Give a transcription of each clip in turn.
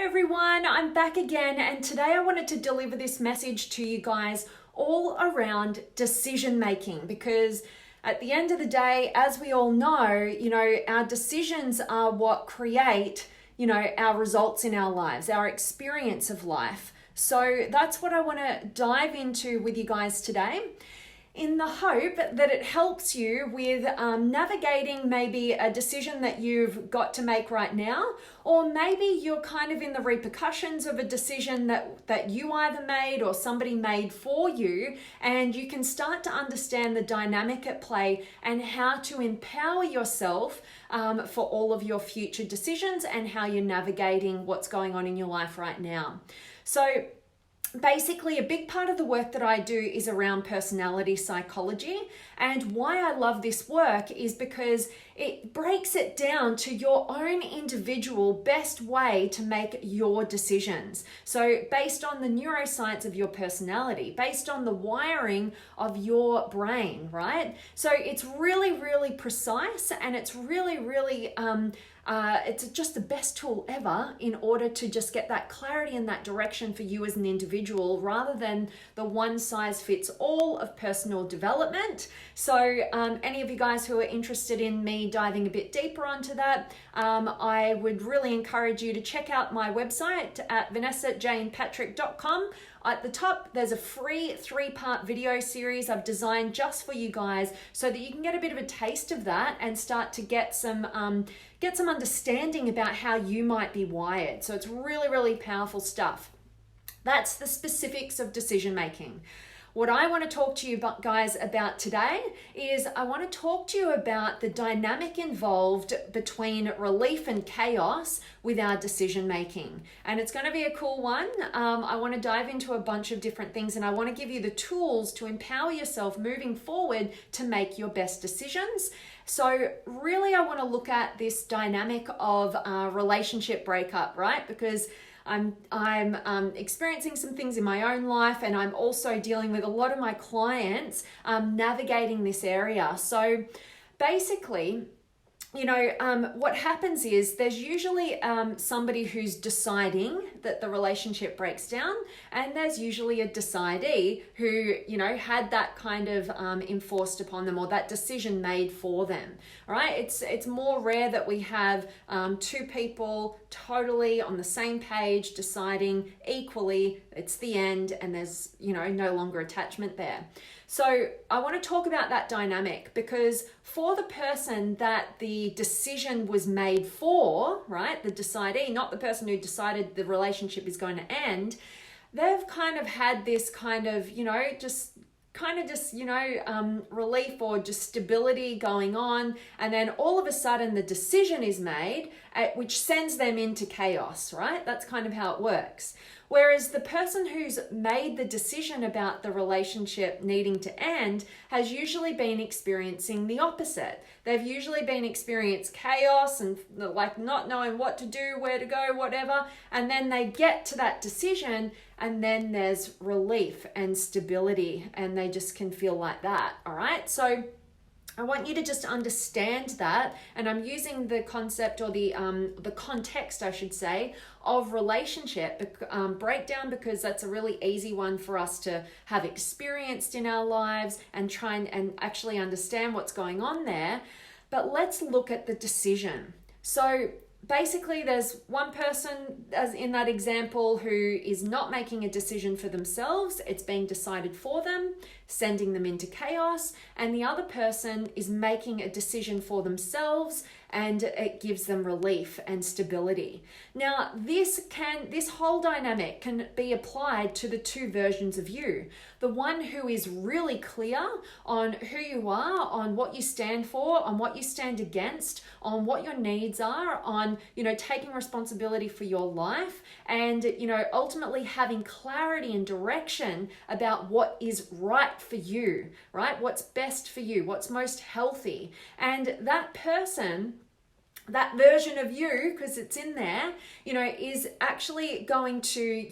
everyone, I'm back again, and today I wanted to deliver this message to you guys all around decision making, because at the end of the day, as we all know, our decisions are what create, our results in our lives, our experience of life. So that's what I want to dive into with you guys today, in the hope that it helps you with navigating maybe a decision that you've got to make right now, or maybe you're kind of in the repercussions of a decision that you either made or somebody made for you, and you can start to understand the dynamic at play and how to empower yourself for all of your future decisions and how you're navigating what's going on in your life right now. So basically, a big part of the work that I do is around personality psychology, and why I love this work is because it breaks it down to your own individual best way to make your decisions. So based on the neuroscience of your personality, based on the wiring of your brain, right? So it's really, really precise, and it's really, really it's just the best tool ever in order to just get that clarity and that direction for you as an individual, rather than the one size fits all of personal development. So any of you guys who are interested in me diving a bit deeper onto that, I would really encourage you to check out my website at vanessajanepatrick.com. At the top, there's a free 3-part video series I've designed just for you guys, so that you can get a bit of a taste of that and start to get some understanding about how you might be wired. So it's really, really powerful stuff. That's the specifics of decision making. What I want to talk to you guys about today is I want to talk to you about the dynamic involved between relief and chaos with our decision making. And it's going to be a cool one. I want to dive into a bunch of different things, and I want to give you the tools to empower yourself moving forward to make your best decisions. So really, I want to look at this dynamic of relationship breakup, right? Because I'm experiencing some things in my own life, and I'm also dealing with a lot of my clients navigating this area. So basically, what happens is there's usually somebody who's deciding that the relationship breaks down, and there's usually a decidee who, had that kind of enforced upon them, or that decision made for them. All right, it's more rare that we have two people totally on the same page deciding equally it's the end, and there's no longer attachment there. So I want to talk about that dynamic, because for the person that the decision was made for, right, the decidee, not the person who decided the relationship is going to end, they've kind of had this kind of, relief or just stability going on, and then all of a sudden the decision is made, which sends them into chaos, right? That's kind of how it works. Whereas the person who's made the decision about the relationship needing to end has usually been experiencing the opposite. They've usually been experiencing chaos and like not knowing what to do, where to go, whatever. And then they get to that decision, and then there's relief and stability, and they just can feel like that. All right. So I want you to just understand that, and I'm using the concept, or the context, I should say, of relationship breakdown, because that's a really easy one for us to have experienced in our lives and try and actually understand what's going on there. But let's look at the decision. So basically, there's one person, as in that example, who is not making a decision for themselves. It's being decided for them, sending them into chaos. And the other person is making a decision for themselves, and it gives them relief and stability. Now, this whole dynamic can be applied to the two versions of you. The one who is really clear on who you are, on what you stand for, on what you stand against, on what your needs are, on, taking responsibility for your life, and, ultimately having clarity and direction about what is right for you, right? What's best for you, what's most healthy. And that person, that version of you, because it's in there, is actually going to,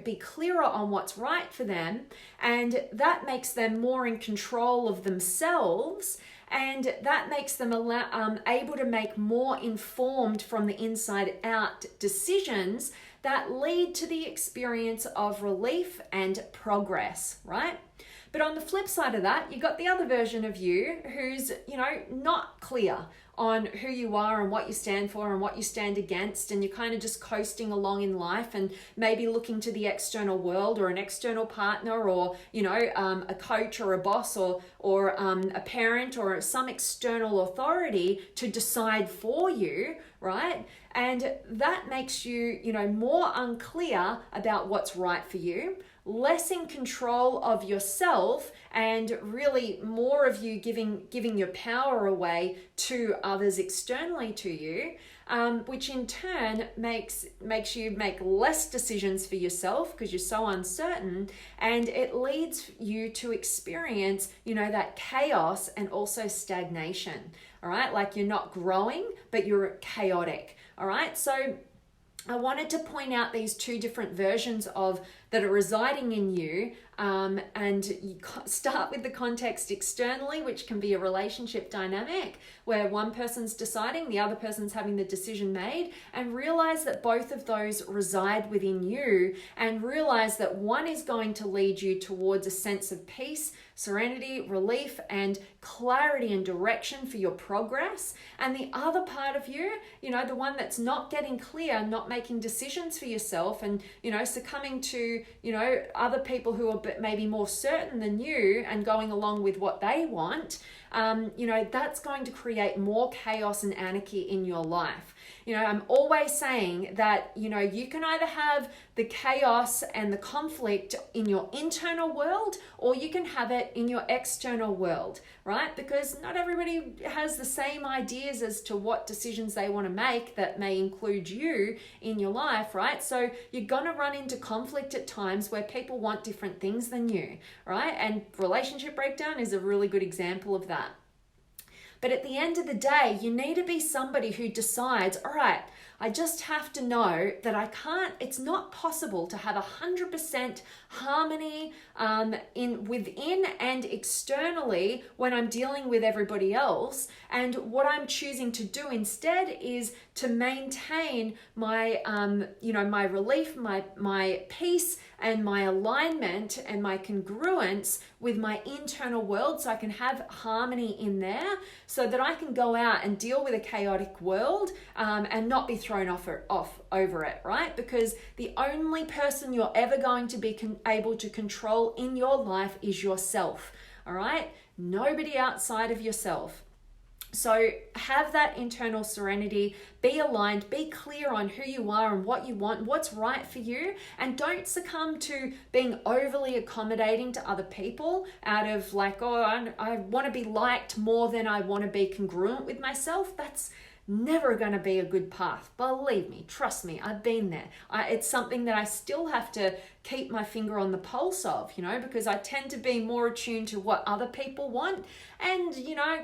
be clearer on what's right for them. And that makes them more in control of themselves. And that makes them able to make more informed from the inside out decisions that lead to the experience of relief and progress, right? But on the flip side of that, you got the other version of you who's, not clear on who you are and what you stand for and what you stand against, and you're kind of just coasting along in life and maybe looking to the external world or an external partner or, a coach or a boss or a parent or some external authority to decide for you, right? And that makes you, more unclear about what's right for you, less in control of yourself, and really more of you giving your power away to others externally to you, which in turn makes you make less decisions for yourself because you're so uncertain, and it leads you to experience, that chaos and also stagnation. All right, like you're not growing, but you're chaotic. All right, so I wanted to point out these two different versions that are residing in you, and you start with the context externally, which can be a relationship dynamic where one person's deciding, the other person's having the decision made, and realize that both of those reside within you, and realize that one is going to lead you towards a sense of peace, serenity, relief, and clarity and direction for your progress. And the other part of you, the one that's not getting clear, not making decisions for yourself, and, succumbing to, other people who are maybe more certain than you and going along with what they want, that's going to create more chaos and anarchy in your life. I'm always saying that, you can either have the chaos and the conflict in your internal world, or you can have it in your external world, right? Because not everybody has the same ideas as to what decisions they want to make that may include you in your life, right? So you're going to run into conflict at times where people want different things than you, right? And relationship breakdown is a really good example of that. But at the end of the day, you need to be somebody who decides, all right, I just have to know that it's not possible to have 100% harmony within and externally when I'm dealing with everybody else. And what I'm choosing to do instead is to maintain my, my relief, my peace, and my alignment and my congruence with my internal world, so I can have harmony in there, so that I can go out and deal with a chaotic world and not be thrown off over it, right? Because the only person you're ever going to be able to control in your life is yourself, all right? Nobody outside of yourself. So have that internal serenity, be aligned, be clear on who you are and what you want, what's right for you, and don't succumb to being overly accommodating to other people out of like, I want to be liked more than I want to be congruent with myself. That's never going to be a good path. Believe me, trust me, I've been there. It's something that I still have to keep my finger on the pulse of, because I tend to be more attuned to what other people want, and,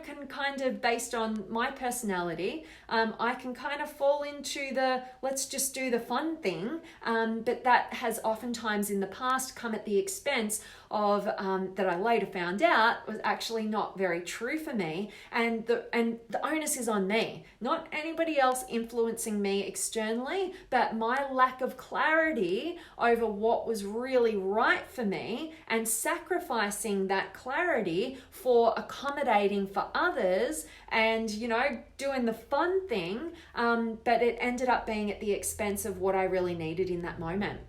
can kind of, based on my personality, I can kind of fall into the, let's just do the fun thing, but that has oftentimes in the past come at the expense of, that I later found out was actually not very true for me, and the onus is on me, not anybody else influencing me externally, but my lack of clarity over what was really right for me, and sacrificing that clarity for accommodating for others and, doing the fun thing, but it ended up being at the expense of what I really needed in that moment.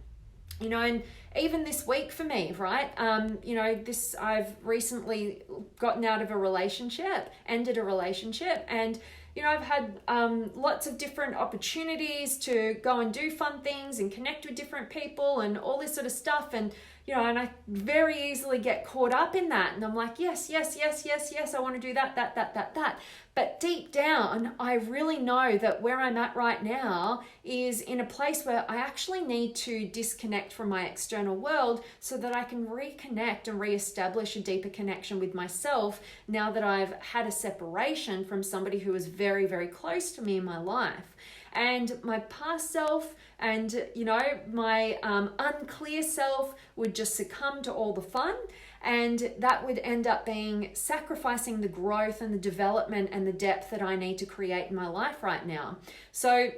And even this week for me, right? I've recently gotten out of a relationship, ended a relationship, and I've had lots of different opportunities to go and do fun things and connect with different people and all this sort of stuff. And, and I very easily get caught up in that. And I'm like, yes, I want to do that. But deep down, I really know that where I'm at right now is in a place where I actually need to disconnect from my external world so that I can reconnect and reestablish a deeper connection with myself now that I've had a separation from somebody who was very, very close to me in my life. and my past self and, you know, my unclear self would just succumb to all the fun, and that would end up being sacrificing the growth and the development and the depth that I need to create in my life right now. So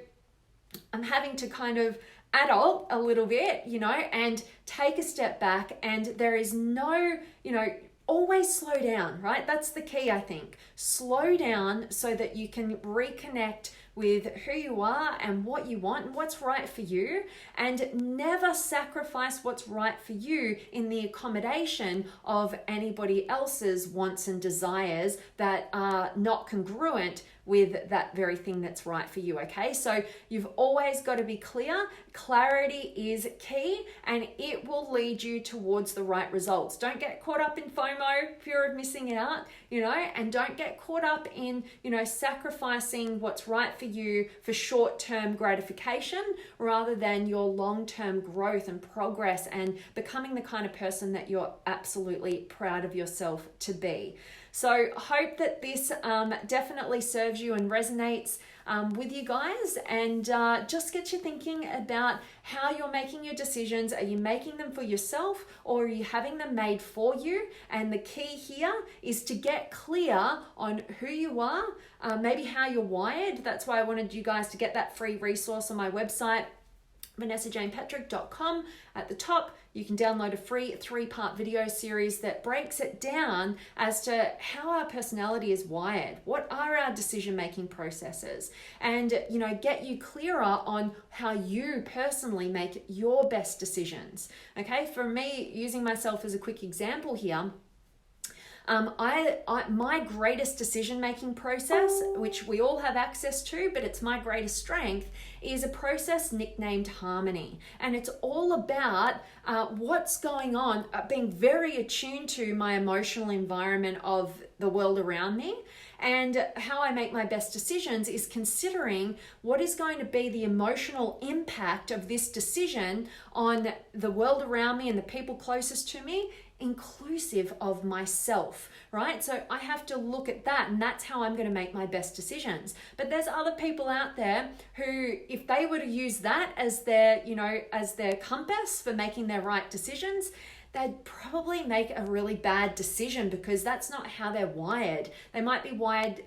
I'm having to kind of adult a little bit, you know, and take a step back, and there is no, you know, always slow down, right? That's the key, I think. Slow down so that you can reconnect with who you are and what you want and what's right for you, and never sacrifice what's right for you in the accommodation of anybody else's wants and desires that are not congruent with that very thing that's right for you, okay? So you've always got to be clear. Clarity is key, and it will lead you towards the right results. Don't get caught up in FOMO, fear of missing out, you know, and don't get caught up in, you know, sacrificing what's right for you for short-term gratification rather than your long-term growth and progress and becoming the kind of person that you're absolutely proud of yourself to be. So hope that this definitely serves you and resonates with you guys, and just get you thinking about how you're making your decisions. Are you making them for yourself, or are you having them made for you? And the key here is to get clear on who you are, maybe how you're wired. That's why I wanted you guys to get that free resource on my website, vanessajanepatrick.com. At the top, you can download a free 3-part video series that breaks it down as to how our personality is wired, what are our decision-making processes, and, you know, get you clearer on how you personally make your best decisions. Okay, for me, using myself as a quick example here, my greatest decision-making process, which we all have access to, but it's my greatest strength, is a process nicknamed Harmony. And it's all about what's going on, being very attuned to my emotional environment of the world around me. And how I make my best decisions is considering what is going to be the emotional impact of this decision on the world around me and the people closest to me, inclusive of myself, right? So I have to look at that, and that's how I'm going to make my best decisions. But there's other people out there who, if they were to use that as their, you know, as their compass for making their right decisions, they'd probably make a really bad decision, because that's not how they're wired. They might be wired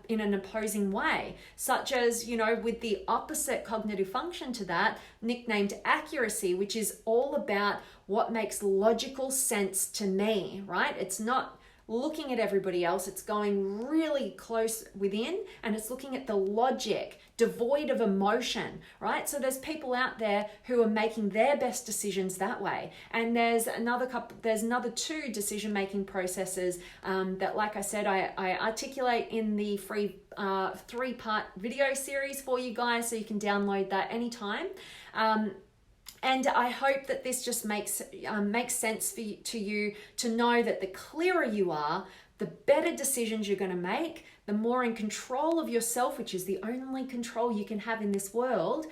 in an opposing way, such as, you know, with the opposite cognitive function to that, nicknamed accuracy, which is all about what makes logical sense to me, right? It's not looking at everybody else, it's going really close within, and it's looking at the logic, devoid of emotion, right? So there's people out there who are making their best decisions that way. And there's another 2 decision-making processes that, like I said, I articulate in the free 3-part video series for you guys, so you can download that anytime. And I hope that this just makes sense to you to know that the clearer you are, the better decisions you're going to make, the more in control of yourself, which is the only control you can have in this world,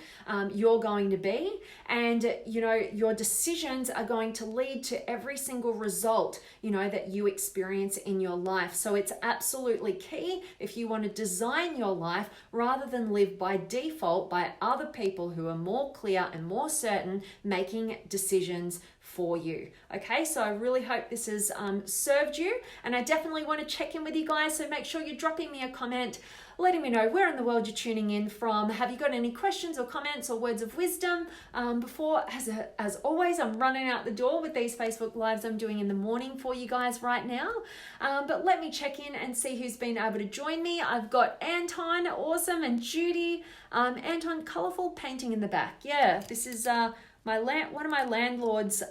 you're going to be. And, you know, your decisions are going to lead to every single result, you know, that you experience in your life. So it's absolutely key, if you want to design your life rather than live by default by other people who are more clear and more certain making decisions for you. Okay, so I really hope this has served you, and I definitely want to check in with you guys, so make sure you're dropping me a comment, letting me know where in the world you're tuning in from. Have you got any questions or comments or words of wisdom? Before, as always, I'm running out the door with these Facebook Lives I'm doing in the morning for you guys right now. But let me check in and see who's been able to join me. I've got Anton, awesome, and Judy. Anton, colourful painting in the back. Yeah, this is one of my landlord's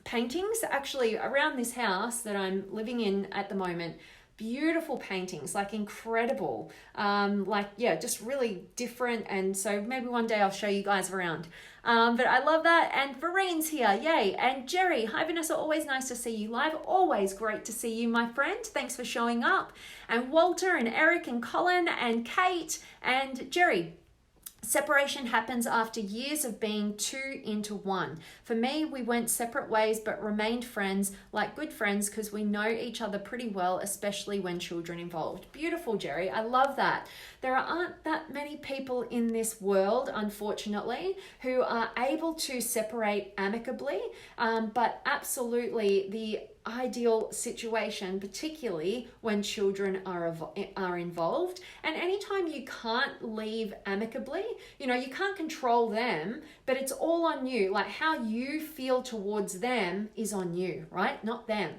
paintings, actually, around this house that I'm living in at the moment. Beautiful paintings, like incredible, just really different. And so maybe one day I'll show you guys around. But I love that. And Verene's here, yay. And Jerry, hi Vanessa, always nice to see you live. Always great to see you, my friend. Thanks for showing up. And Walter and Eric and Colin and Kate and Jerry. Separation happens after years of being two into one. For me, we went separate ways but remained friends, like good friends, because we know each other pretty well, especially when children involved. Beautiful, Jerry. I love that. There aren't that many people in this world, unfortunately, who are able to separate amicably, but absolutely the ideal situation, particularly when children are involved. And anytime you can't leave amicably, you can't control them, but it's all on you. Like how you feel towards them is on you, right? Not them.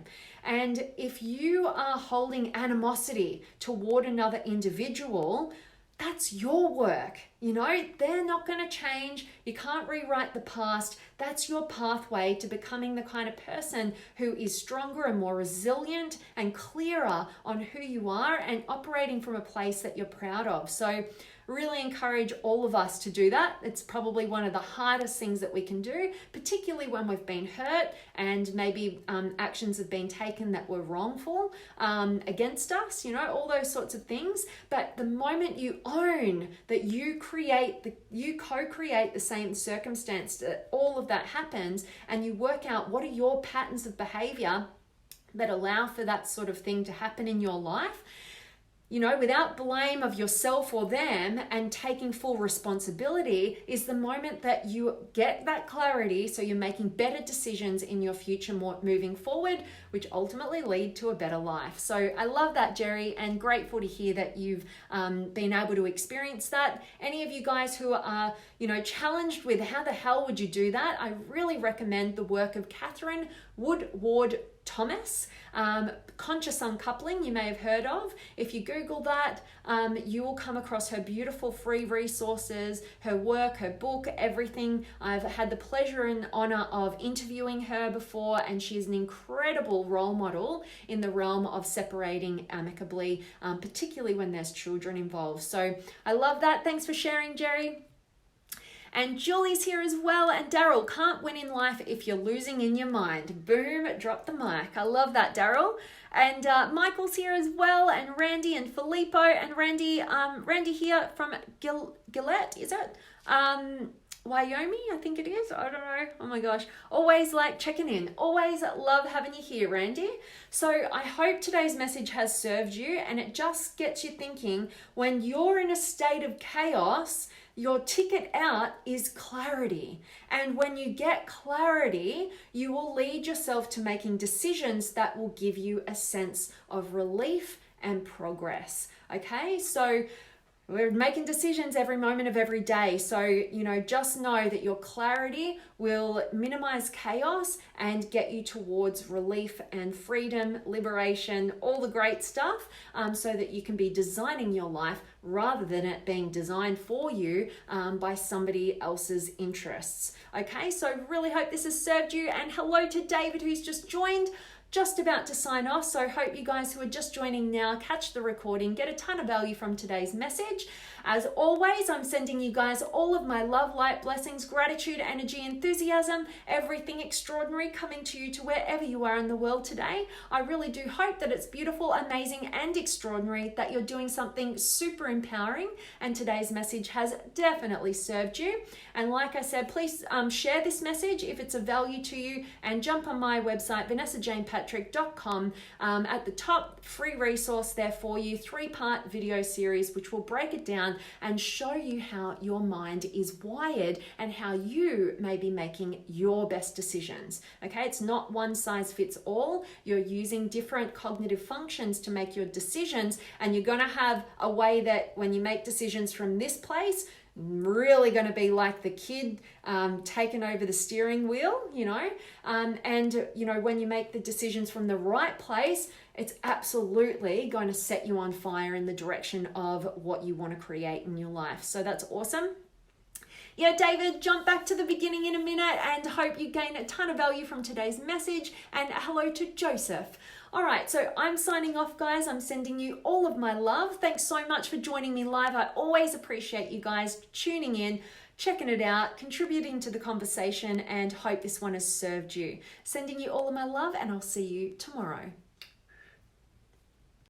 And if you are holding animosity toward another individual, that's your work. They're not going to change. You can't rewrite the past. That's your pathway to becoming the kind of person who is stronger and more resilient and clearer on who you are and operating from a place that you're proud of. So really encourage all of us to do that. It's probably one of the hardest things that we can do, particularly when we've been hurt and maybe actions have been taken that were wrongful against us, all those sorts of things. But the moment you own that you co-create the same circumstance, that all of that happens, and you work out what are your patterns of behavior that allow for that sort of thing to happen in your life, without blame of yourself or them, and taking full responsibility is the moment that you get that clarity. So you're making better decisions in your future moving forward, which ultimately lead to a better life. So I love that, Jerry, and grateful to hear that you've been able to experience that. Any of you guys who are, challenged with how the hell would you do that, I really recommend the work of Catherine Woodward Thomas, Conscious Uncoupling, you may have heard of. If you Google that, you will come across her beautiful free resources, her work, her book, everything. I've had the pleasure and honor of interviewing her before, and she's an incredible role model in the realm of separating amicably, particularly when there's children involved. So I love that. Thanks for sharing, Jerry. And Julie's here as well. And Daryl, can't win in life if you're losing in your mind. Boom, drop the mic. I love that, Daryl. And Michael's here as well. And Randy and Filippo. And Randy here from Gillette, is it? Wyoming, I think it is. I don't know. Oh my gosh. Always like checking in. Always love having you here, Randy. So I hope today's message has served you, and it just gets you thinking, when you're in a state of chaos, your ticket out is clarity. And when you get clarity, you will lead yourself to making decisions that will give you a sense of relief and progress. Okay, so we're making decisions every moment of every day. So, just know that your clarity will minimize chaos and get you towards relief and freedom, liberation, all the great stuff, so that you can be designing your life rather than it being designed for you by somebody else's interests. Okay, so really hope this has served you. And hello to David, who's just joined. Just about to sign off, so hope you guys who are just joining now catch the recording, get a ton of value from today's message. As always, I'm sending you guys all of my love, light, blessings, gratitude, energy, enthusiasm, everything extraordinary coming to you to wherever you are in the world today. I really do hope that it's beautiful, amazing, and extraordinary, that you're doing something super empowering, and today's message has definitely served you. And like I said, please share this message if it's of value to you, and jump on my website, vanessajanepatrick.com. At the top, free resource there for you, 3-part video series, which will break it down and show you how your mind is wired and how you may be making your best decisions. Okay, it's not one size fits all. You're using different cognitive functions to make your decisions, and you're going to have a way that when you make decisions from this place, really going to be like the kid taking over the steering wheel, and when you make the decisions from the right place, it's absolutely going to set you on fire in the direction of what you want to create in your life. So that's awesome. Yeah, David, jump back to the beginning in a minute, and hope you gain a ton of value from today's message. And hello to Joseph. All right, so I'm signing off, guys. I'm sending you all of my love. Thanks so much for joining me live. I always appreciate you guys tuning in, checking it out, contributing to the conversation, and hope this one has served you. Sending you all of my love, and I'll see you tomorrow.